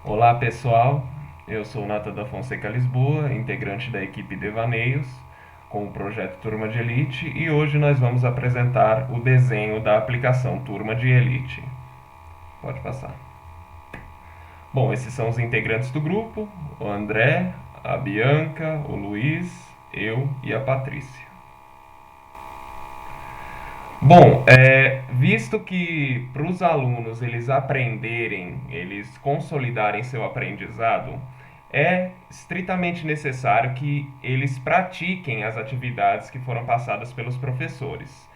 Olá pessoal, eu sou Nathan da Fonseca Lisboa, integrante da equipe Devaneios, com o projeto Turma de Elite, e hoje nós vamos apresentar o desenho da aplicação Turma de Elite. Pode passar. Bom, esses são os integrantes do grupo: o André, a Bianca, o Luiz, eu e a Patrícia. Bom, visto que para os alunos eles aprenderem, eles consolidarem seu aprendizado, é estritamente necessário que eles pratiquem as atividades que foram passadas pelos professores.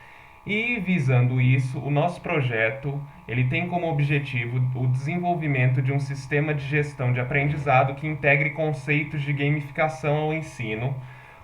E visando isso, o nosso projeto ele tem como objetivo o desenvolvimento de um sistema de gestão de aprendizado que integre conceitos de gamificação ao ensino,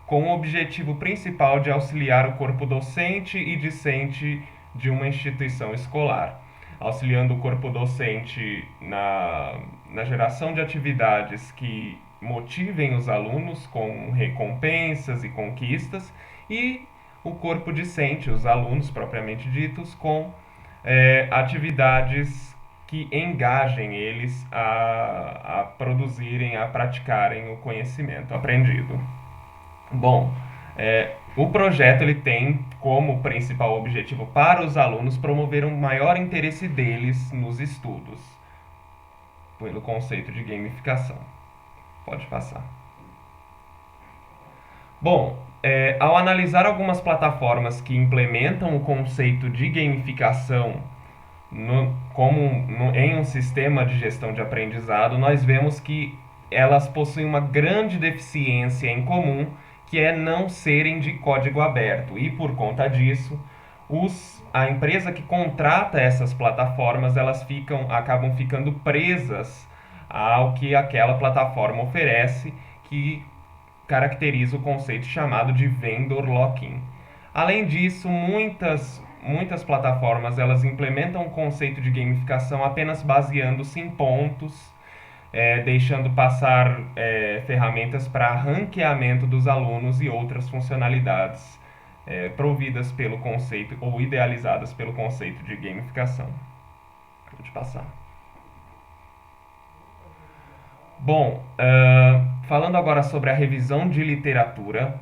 com o objetivo principal de auxiliar o corpo docente e discente de uma instituição escolar, auxiliando o corpo docente na geração de atividades que motivem os alunos com recompensas e conquistas, e o corpo discente, os alunos propriamente ditos, com atividades que engajem eles a produzirem, a praticarem o conhecimento aprendido. Bom, o projeto ele tem como principal objetivo para os alunos promover um maior interesse deles nos estudos, pelo conceito de gamificação. Pode passar. Bom, ao analisar algumas plataformas que implementam o conceito de gamificação em um sistema de gestão de aprendizado, nós vemos que elas possuem uma grande deficiência em comum, que é não serem de código aberto. E por conta disso, a empresa que contrata essas plataformas, elas acabam ficando presas ao que aquela plataforma oferece, que caracteriza o conceito chamado de vendor lock-in. Além disso, muitas plataformas elas implementam o conceito de gamificação apenas baseando-se em pontos, deixando passar ferramentas para ranqueamento dos alunos e outras funcionalidades providas pelo conceito ou idealizadas pelo conceito de gamificação. Vou te passar. Bom, falando agora sobre a revisão de literatura,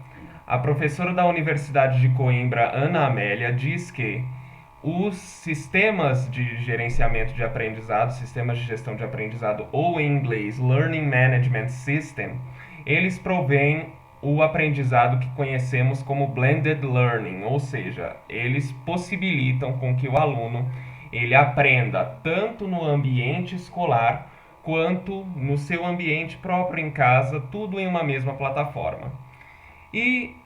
a professora da Universidade de Coimbra, Ana Amélia, diz que os sistemas de gerenciamento de aprendizado, sistemas de gestão de aprendizado, ou em inglês Learning Management System, eles provêm o aprendizado que conhecemos como blended learning, ou seja, eles possibilitam com que o aluno ele aprenda tanto no ambiente escolar quanto no seu ambiente próprio em casa, tudo em uma mesma plataforma. E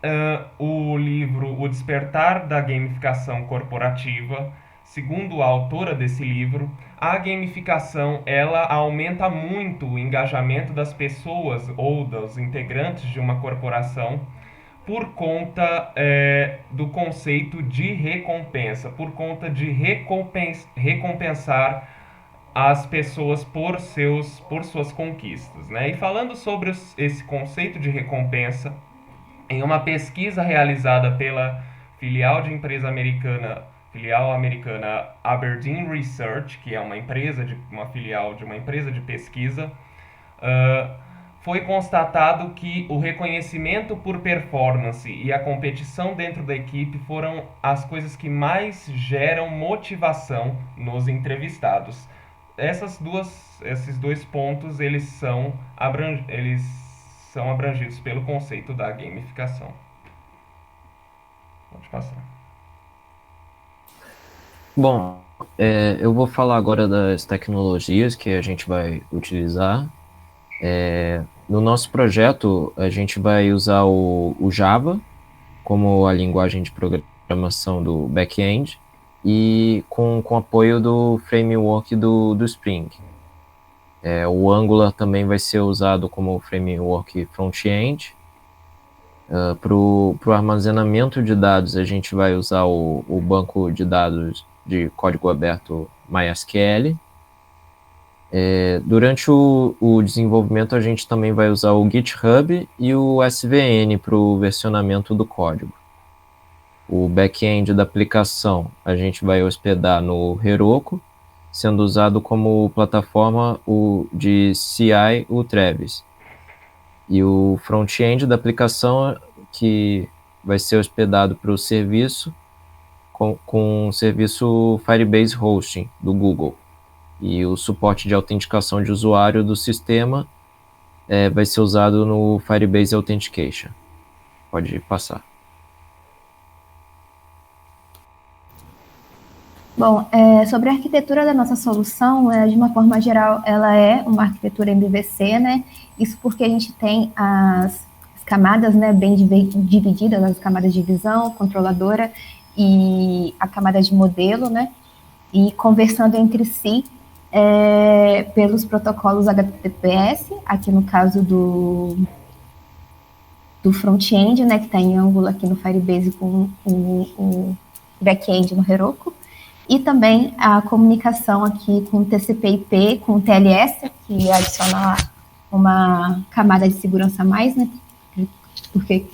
o livro O Despertar da Gamificação Corporativa, segundo a autora desse livro, a gamificação ela aumenta muito o engajamento das pessoas ou dos integrantes de uma corporação por conta do conceito de recompensa, por conta de recompensar as pessoas por suas conquistas, né? E falando sobre esse conceito de recompensa, em uma pesquisa realizada pela filial de empresa americana, filial americana Aberdeen Research, que é uma filial de uma empresa de pesquisa, foi constatado que o reconhecimento por performance e a competição dentro da equipe foram as coisas que mais geram motivação nos entrevistados. Esses dois pontos eles são abrangidos pelo conceito da gamificação. Pode passar. Bom, eu vou falar agora das tecnologias que a gente vai utilizar. No nosso projeto, a gente vai usar o Java como a linguagem de programação do back-end e com apoio do framework do Spring. O Angular também vai ser usado como framework front-end. Para o armazenamento de dados, a gente vai usar o banco de dados de código aberto MySQL. Durante o desenvolvimento, a gente também vai usar o GitHub e o SVN para o versionamento do código. O back-end da aplicação a gente vai hospedar no Heroku, sendo usado como plataforma de CI o Travis. E o front-end da aplicação que vai ser hospedado para o serviço com o serviço Firebase Hosting do Google. E o suporte de autenticação de usuário do sistema vai ser usado no Firebase Authentication. Pode passar. Bom, sobre a arquitetura da nossa solução, de uma forma geral, ela é uma arquitetura MVC, né? Isso porque a gente tem as camadas, né, bem divididas, as camadas de visão, controladora e a camada de modelo, né? E conversando entre si pelos protocolos HTTPS, aqui no caso do front-end, né, que está em Angular aqui no Firebase com o back-end no Heroku. E também a comunicação aqui com TCP/IP, com TLS, que adiciona uma camada de segurança a mais, né? Porque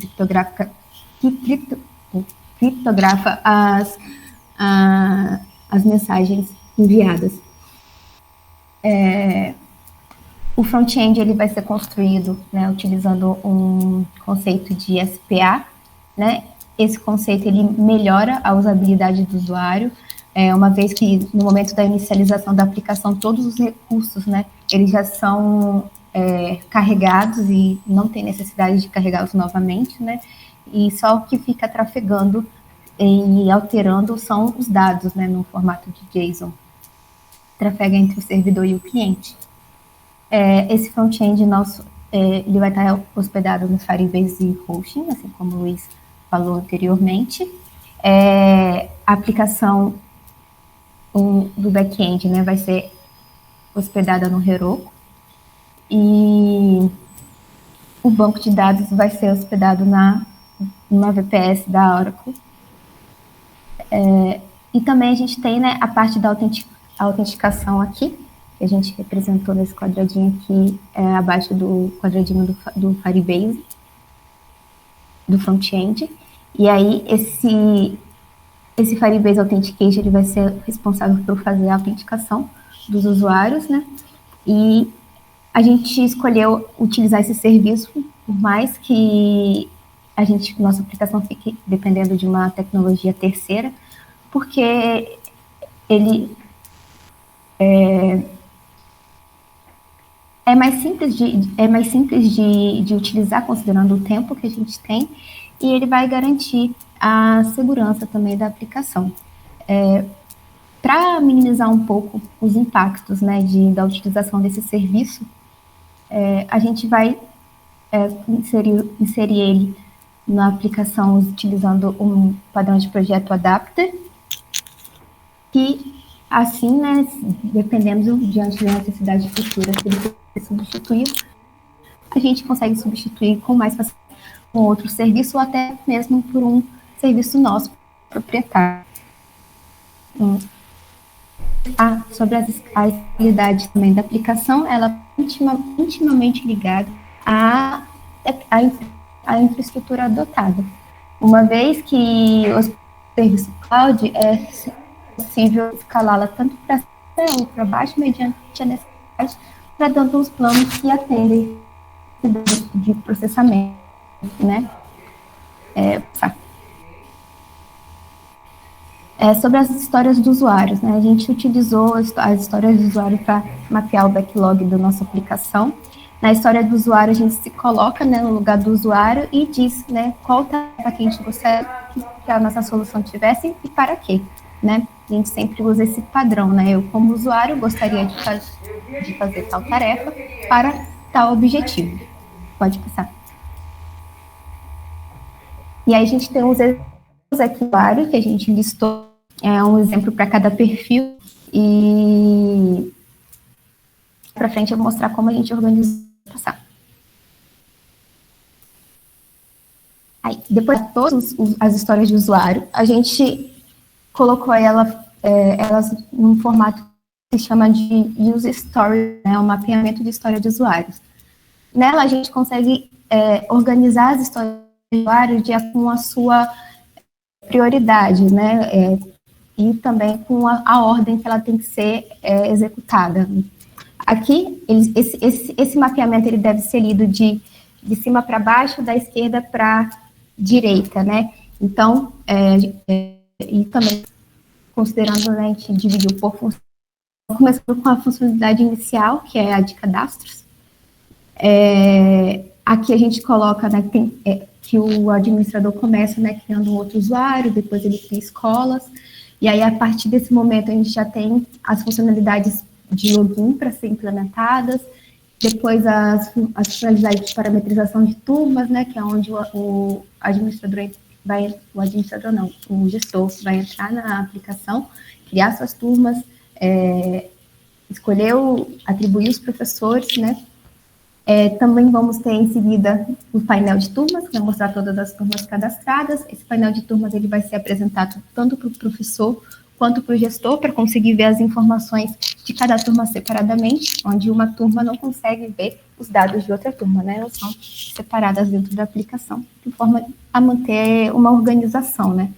criptografa as mensagens enviadas. O front-end ele vai ser construído, né, utilizando um conceito de SPA, né? Esse conceito ele melhora a usabilidade do usuário, uma vez que no momento da inicialização da aplicação, todos os recursos, né, eles já são carregados e não tem necessidade de carregá-los novamente, né, e só o que fica trafegando e alterando são os dados, né, no formato de JSON. Trafega entre o servidor e o cliente. Esse front-end nosso, ele vai estar hospedado no Firebase Hosting, assim como o Luiz falou anteriormente. A aplicação do back-end, né, vai ser hospedada no Heroku e o banco de dados vai ser hospedado numa VPS da Oracle. E também a gente tem, né, a parte da autenticação aqui, que a gente representou nesse quadradinho aqui, abaixo do quadradinho do Firebase, do front-end. E aí, esse Firebase Authentication ele vai ser responsável por fazer a autenticação dos usuários, né? E a gente escolheu utilizar esse serviço, por mais que nossa aplicação fique dependendo de uma tecnologia terceira, porque ele é mais simples de utilizar, considerando o tempo que a gente tem, e ele vai garantir a segurança também da aplicação. Para minimizar um pouco os impactos, né, da utilização desse serviço, a gente vai inserir ele na aplicação utilizando um padrão de projeto adapter, que assim, né, dependendo diante da necessidade futura, se ele for substituído, a gente consegue substituir com mais facilidade um outro serviço ou até mesmo por um serviço nosso proprietário. Sobre a escalabilidade também da aplicação, ela é intimamente ligada à infraestrutura adotada. Uma vez que o serviço cloud é possível escalá-la tanto para cima ou para baixo, mediante a necessidade, para dando os planos que atendem de processamento, né? Sobre as histórias dos usuários, né? A gente utilizou as histórias do usuário para mapear o backlog da nossa aplicação. Na história do usuário, a gente se coloca, né, no lugar do usuário e diz, né, qual tarefa que a gente gostaria que a nossa solução tivesse e para quê, né? A gente sempre usa esse padrão, né? Eu, como usuário, gostaria de fazer tal tarefa para tal objetivo. Pode passar. E aí a gente tem os exemplos aqui, usuário, que a gente listou, um exemplo para cada perfil, e para frente eu vou mostrar como a gente organiza passar. Aí, depois de todas as histórias de usuário, a gente colocou elas num formato que se chama de User Story, né, um mapeamento de história de usuários. Nela, a gente consegue organizar as histórias de usuários com a sua prioridade, né? e também com a ordem que ela tem que ser executada. Aqui, esse mapeamento ele deve ser lido de cima para baixo, da esquerda para a direita, né? Então, e também, considerando, né, a gente dividiu por função, começando com a funcionalidade inicial, que é a de cadastros. Aqui a gente coloca, né, que o administrador começa, né, criando um outro usuário, depois ele cria escolas, e aí a partir desse momento a gente já tem as funcionalidades de login para ser implementadas, depois as funcionalidades de parametrização de turmas, né, que é onde o gestor vai entrar na aplicação, criar suas turmas, escolher, atribuir os professores, né. Também vamos ter em seguida o painel de turmas, que vai mostrar todas as turmas cadastradas. Esse painel de turmas ele vai ser apresentado tanto para o professor quanto para o gestor, para conseguir ver as informações de cada turma separadamente, onde uma turma não consegue ver os dados de outra turma, né? Elas são separadas dentro da aplicação, de forma a manter uma organização, né?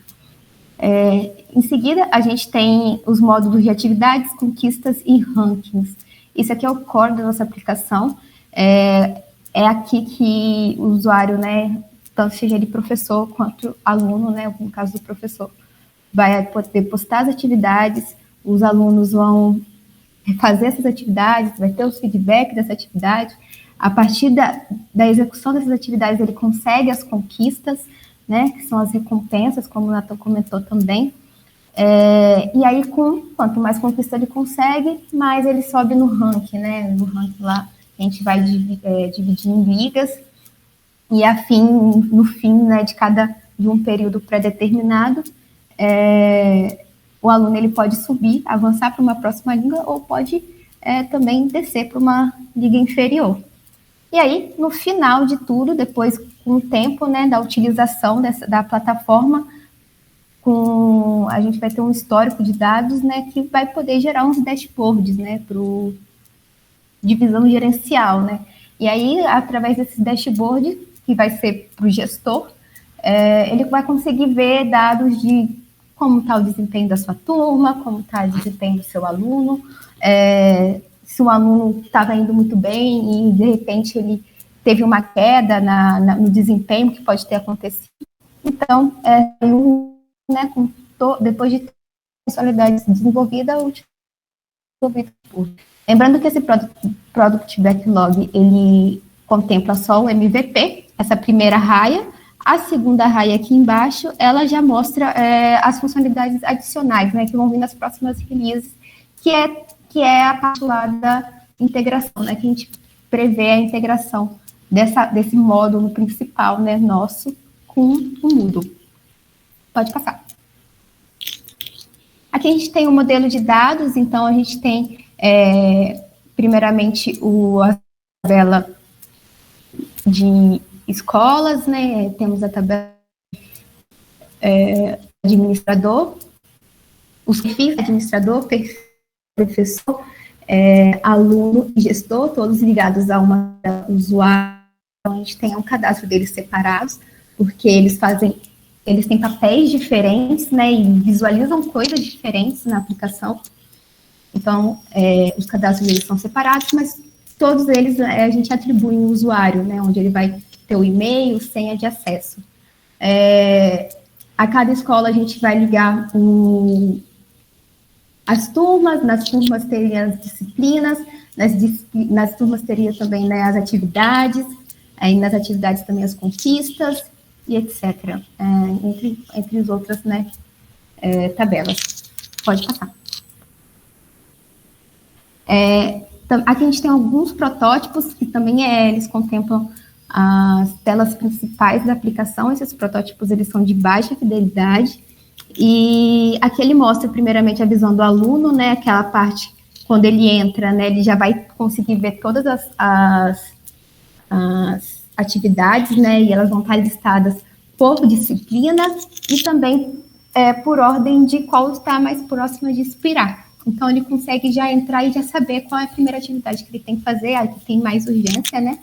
Em seguida, a gente tem os módulos de atividades, conquistas e rankings. Isso aqui é o core da nossa aplicação. É aqui que o usuário, né, tanto seja ele professor quanto aluno, né, no caso do professor, vai poder postar as atividades, os alunos vão fazer essas atividades, vai ter os feedback dessa atividade. A partir da execução dessas atividades, ele consegue as conquistas, né, que são as recompensas, como o Nathan comentou também. E aí, quanto mais conquista ele consegue, mais ele sobe no ranking, né, no ranking lá, a gente vai dividir em ligas, e no fim, né, de um período pré-determinado, o aluno ele pode subir, avançar para uma próxima liga, ou pode também descer para uma liga inferior. E aí, no final de tudo, depois, com o tempo, né, da utilização da plataforma, a gente vai ter um histórico de dados, né, que vai poder gerar uns dashboards, né, para divisão gerencial, né? E aí, através desses dashboards, que vai ser para o gestor, ele vai conseguir ver dados de como está o desempenho da sua turma, como está o desempenho do seu aluno, se o aluno estava indo muito bem e, de repente, ele teve uma queda no desempenho que pode ter acontecido. Então, né, depois de ter a funcionalidade desenvolvida, lembrando que esse Product Backlog, ele contempla só o MVP, essa primeira raia. A segunda raia aqui embaixo, ela já mostra as funcionalidades adicionais, né, que vão vir nas próximas releases, que é a parte lá da integração, né, que a gente prevê a integração desse módulo principal, né, nosso, com o Moodle. Pode passar. Aqui a gente tem o modelo de dados, então a gente tem, primeiramente, a tabela de escolas, né? Temos a tabela administrador, os perfis administrador, perfil professor, aluno e gestor, todos ligados a uma usuário. Então, a gente tem um cadastro deles separados, porque eles têm papéis diferentes, né, e visualizam coisas diferentes na aplicação. Então, os cadastros deles são separados, mas todos eles a gente atribui um usuário, né, onde ele vai ter o e-mail, senha de acesso. A cada escola a gente vai ligar as turmas, nas turmas teria as disciplinas, nas turmas teria também, né, as atividades, aí nas atividades também as conquistas, e etc. Entre as outras, né, tabelas. Pode passar. Aqui a gente tem alguns protótipos que também eles contemplam as telas principais da aplicação. Esses protótipos eles são de baixa fidelidade, e aqui ele mostra primeiramente a visão do aluno, né, aquela parte quando ele entra, né, ele já vai conseguir ver todas as atividades, né, e elas vão estar listadas por disciplina e também por ordem de qual está mais próxima de expirar. Então, ele consegue já entrar e já saber qual é a primeira atividade que ele tem que fazer, a que tem mais urgência, né?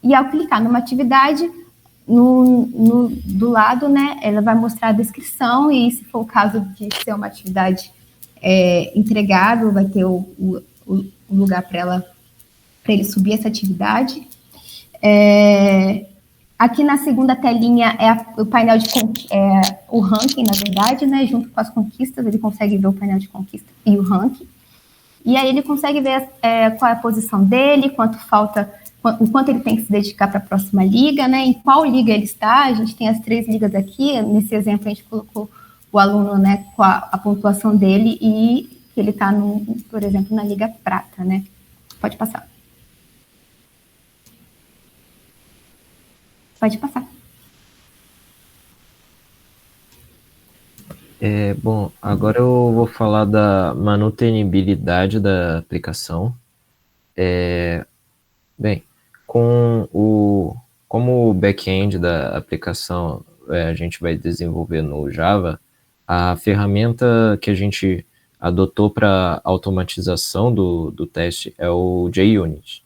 E ao clicar numa atividade, do lado, né, ela vai mostrar a descrição e, se for o caso de ser uma atividade entregável, vai ter o lugar para ele subir essa atividade. Aqui na segunda telinha o painel de o ranking, na verdade, né, junto com as conquistas, ele consegue ver o painel de conquista e o ranking. E aí ele consegue ver qual é a posição dele, o quanto ele tem que se dedicar para a próxima liga, né? Em qual liga ele está. A gente tem as 3 ligas aqui. Nesse exemplo, a gente colocou o aluno, né, com a pontuação dele e que ele está, por exemplo, na liga prata, né? Pode passar. Pode passar. Bom, agora eu vou falar da manutenibilidade da aplicação. Bem, como o back-end da aplicação a gente vai desenvolver no Java, a ferramenta que a gente adotou para automatização do teste é o JUnit.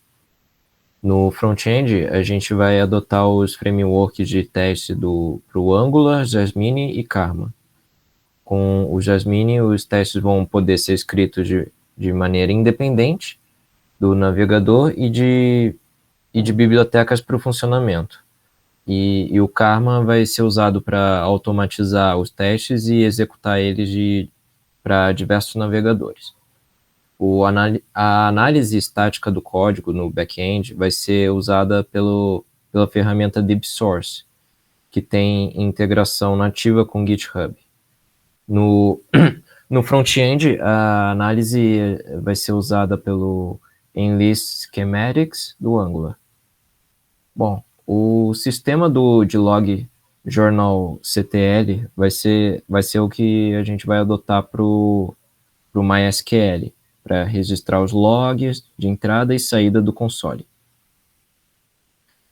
No front-end, a gente vai adotar os frameworks de teste para o Angular, Jasmine e Karma. Com o Jasmine, os testes vão poder ser escritos de maneira independente do navegador e de bibliotecas para o funcionamento. E o Karma vai ser usado para automatizar os testes e executar eles para diversos navegadores. A análise estática do código no back-end vai ser usada pela ferramenta DeepSource, que tem integração nativa com GitHub. No front-end, a análise vai ser usada pelo Enlist Schematics do Angular. Bom, o sistema de log journal CTL vai ser o que a gente vai adotar para o MySQL, para registrar os logs de entrada e saída do console.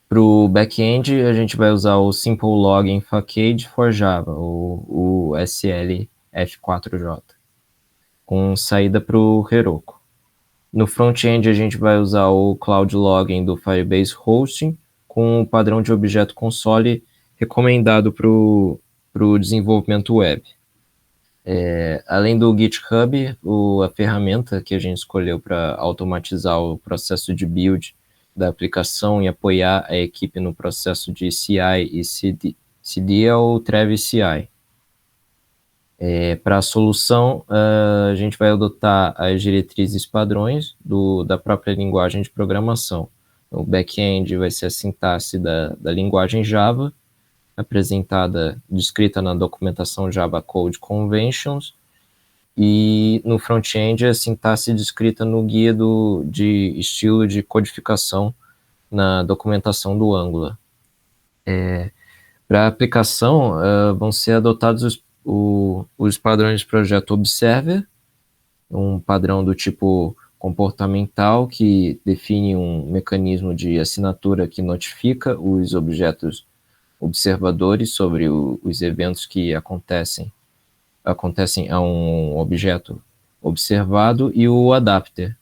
Para o back-end, a gente vai usar o Simple Login Facade for Java, o SLF4J, com saída para o Heroku. No front-end, a gente vai usar o Cloud Login do Firebase Hosting, com o padrão de objeto console recomendado para o desenvolvimento web. Além do GitHub, a ferramenta que a gente escolheu para automatizar o processo de build da aplicação e apoiar a equipe no processo de CI e CD é o Travis CI. Para a solução, a gente vai adotar as diretrizes padrões da própria linguagem de programação. O back-end vai ser a sintaxe da linguagem Java, descrita na documentação Java Code Conventions, e no front-end a sintaxe descrita no guia de estilo de codificação na documentação do Angular. Para a aplicação, vão ser adotados os padrões de projeto Observer, um padrão do tipo comportamental que define um mecanismo de assinatura que notifica os objetos observadores sobre os eventos que acontecem a um objeto observado, e o adapter,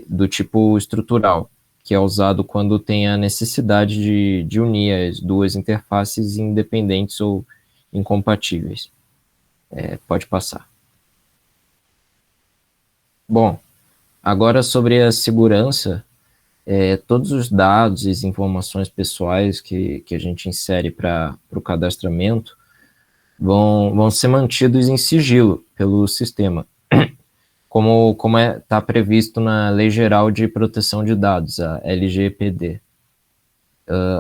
do tipo estrutural, que é usado quando tem a necessidade de unir as duas interfaces independentes ou incompatíveis. Pode passar. Bom, agora sobre a segurança, todos os dados e as informações pessoais que a gente insere para o cadastramento vão ser mantidos em sigilo pelo sistema, como está previsto na Lei Geral de Proteção de Dados, a LGPD.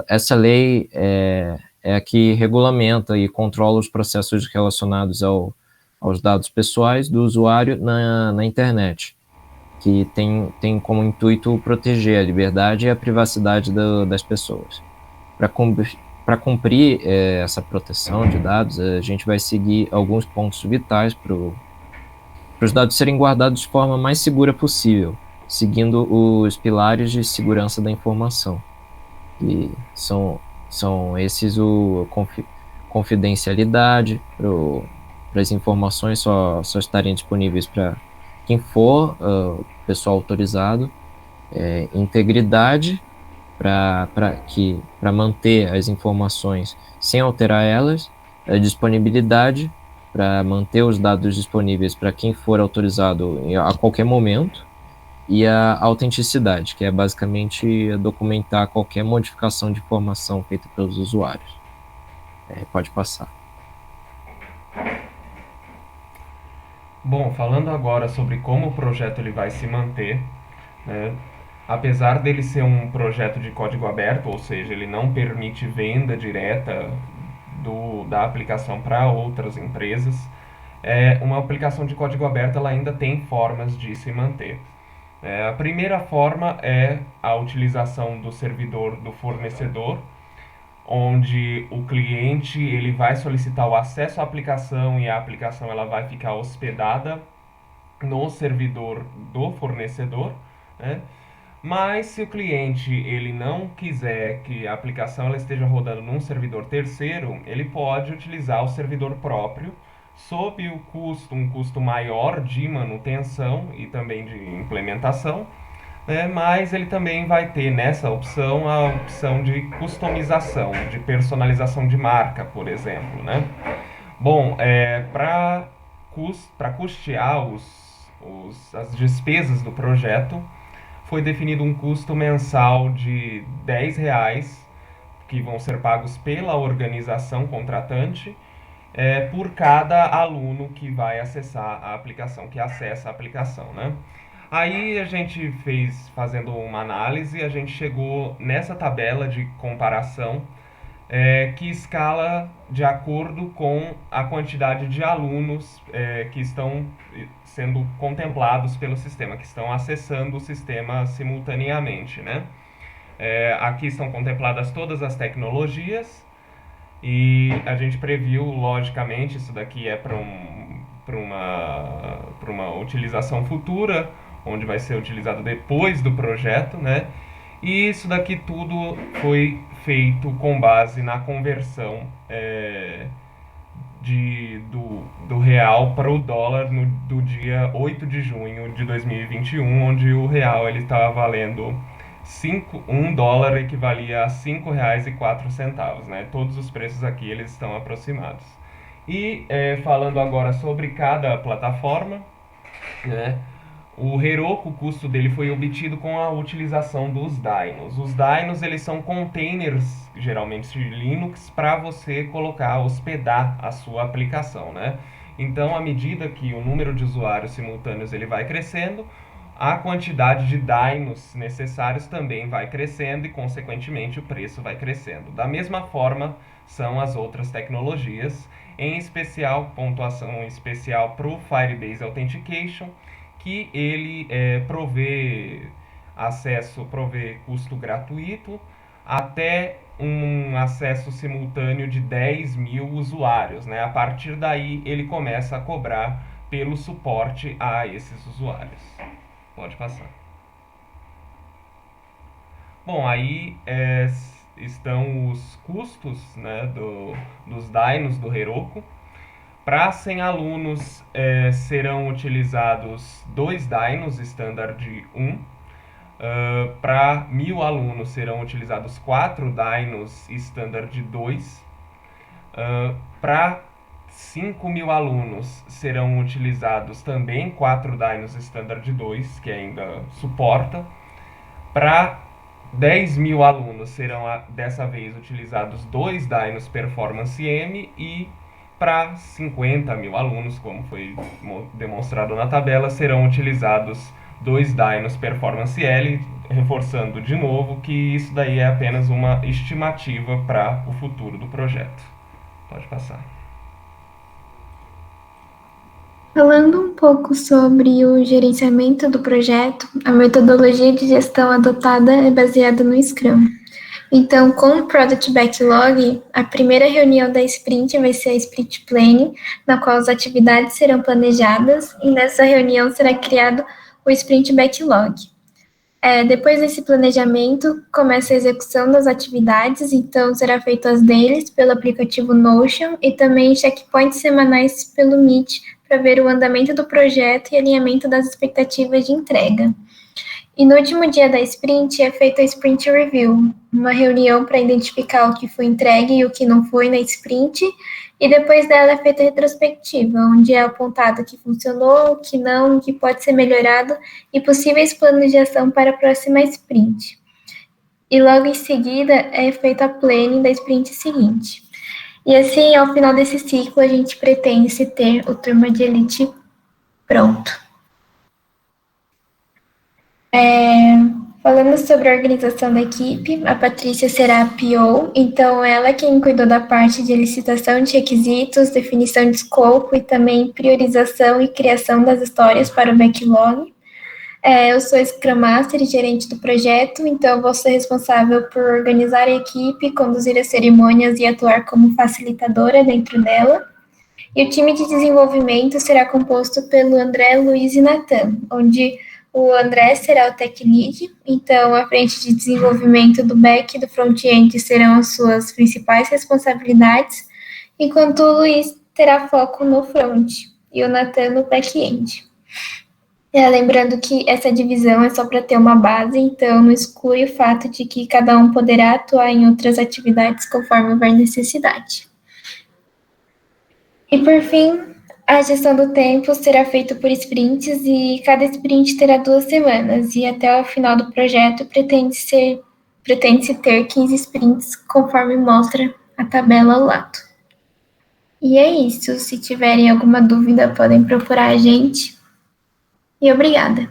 Essa lei é a que regulamenta e controla os processos relacionados aos dados pessoais do usuário na internet, que tem como intuito proteger a liberdade e a privacidade das pessoas. Para cumprir essa proteção de dados, a gente vai seguir alguns pontos vitais para os dados serem guardados de forma mais segura possível, seguindo os pilares de segurança da informação. E são esses confidencialidade, para as informações só estarem disponíveis para quem for pessoal autorizado, integridade, para manter as informações sem alterar elas, a disponibilidade para manter os dados disponíveis para quem for autorizado a qualquer momento, e a autenticidade, que é basicamente documentar qualquer modificação de informação feita pelos usuários. Pode passar. Bom, falando agora sobre como o projeto ele vai se manter, né? Apesar dele ser um projeto de código aberto, ou seja, ele não permite venda direta da aplicação para outras empresas, uma aplicação de código aberto ela ainda tem formas de se manter. A primeira forma é a utilização do servidor do fornecedor, onde o cliente ele vai solicitar o acesso à aplicação e a aplicação ela vai ficar hospedada no servidor do fornecedor, né? Mas se o cliente ele não quiser que a aplicação ela esteja rodando num servidor terceiro, ele pode utilizar o servidor próprio sob um custo maior de manutenção e também de implementação, né? Mas ele também vai ter nessa opção a opção de customização, de personalização de marca, por exemplo, né? Bom, para custear as despesas do projeto, foi definido um custo mensal de R$ 10, que vão ser pagos pela organização contratante, por cada aluno que vai acessar a aplicação, que acessa a aplicação, né? Aí a gente fazendo uma análise, a gente chegou nessa tabela de comparação, que escala de acordo com a quantidade de alunos que estão sendo contemplados pelo sistema, que estão acessando o sistema simultaneamente, né? Aqui estão contempladas todas as tecnologias e a gente previu, logicamente, isso daqui é para uma utilização futura, onde vai ser utilizado depois do projeto, né? E isso daqui tudo foi feito com base na conversão do real para o dólar do dia 8 de junho de 2021, onde o real estava valendo $1 equivalia a R$ 5,04, né? Todos os preços aqui eles estão aproximados. E falando agora sobre cada plataforma, né? O Heroku, o custo dele foi obtido com a utilização dos dynos. Os dynos eles são containers, geralmente de Linux, para você hospedar a sua aplicação, né? Então, à medida que o número de usuários simultâneos ele vai crescendo, a quantidade de dynos necessários também vai crescendo e, consequentemente, o preço vai crescendo. Da mesma forma, são as outras tecnologias, em especial, pontuação especial para o Firebase Authentication, que ele provê custo gratuito até um acesso simultâneo de 10 mil usuários, né? A partir daí, ele começa a cobrar pelo suporte a esses usuários. Pode passar. Bom, aí estão os custos, né, dos dynos do Heroku. Para 100 alunos serão utilizados 2 dynos standard 1. Para 1.000 alunos serão utilizados 4 dynos standard 2. Para 5.000 alunos serão utilizados também 4 dynos standard 2, que ainda suporta. Para 10.000 alunos serão dessa vez utilizados 2 dynos performance M, e para 50.000 alunos, como foi demonstrado na tabela, serão utilizados 2 dynos performance L, reforçando de novo que isso daí é apenas uma estimativa para o futuro do projeto. Pode passar. Falando um pouco sobre o gerenciamento do projeto, a metodologia de gestão adotada é baseada no Scrum. Então, com o Product Backlog, a primeira reunião da sprint vai ser a Sprint Planning, na qual as atividades serão planejadas, e nessa reunião será criado o Sprint Backlog. Depois desse planejamento, começa a execução das atividades, então será feito as dailies pelo aplicativo Notion e também checkpoints semanais pelo Meet, para ver o andamento do projeto e alinhamento das expectativas de entrega. E no último dia da sprint é feita a sprint review, uma reunião para identificar o que foi entregue e o que não foi na sprint, e depois dela é feita a retrospectiva, onde é apontado o que funcionou, o que não, o que pode ser melhorado e possíveis planos de ação para a próxima sprint. E logo em seguida é feita a planning da sprint seguinte. E assim, ao final desse ciclo, a gente pretende ter o Turma de Elite pronto. Falando sobre a organização da equipe, a Patrícia será a PO, então ela é quem cuidou da parte de licitação de requisitos, definição de escopo e também priorização e criação das histórias para o backlog. Eu sou Scrum Master e gerente do projeto, então vou ser responsável por organizar a equipe, conduzir as cerimônias e atuar como facilitadora dentro dela. E o time de desenvolvimento será composto pelo André, Luiz e Natan, onde o André será o tech lead, então a frente de desenvolvimento do back e do front-end serão as suas principais responsabilidades, enquanto o Luiz terá foco no front e o Natan no back-end. Lembrando que essa divisão é só para ter uma base, então não exclui o fato de que cada um poderá atuar em outras atividades conforme houver necessidade. E por fim, a gestão do tempo será feita por sprints e cada sprint terá 2 semanas, e até o final do projeto pretende-se ter 15 sprints, conforme mostra a tabela ao lado. E é isso, se tiverem alguma dúvida podem procurar a gente. E obrigada.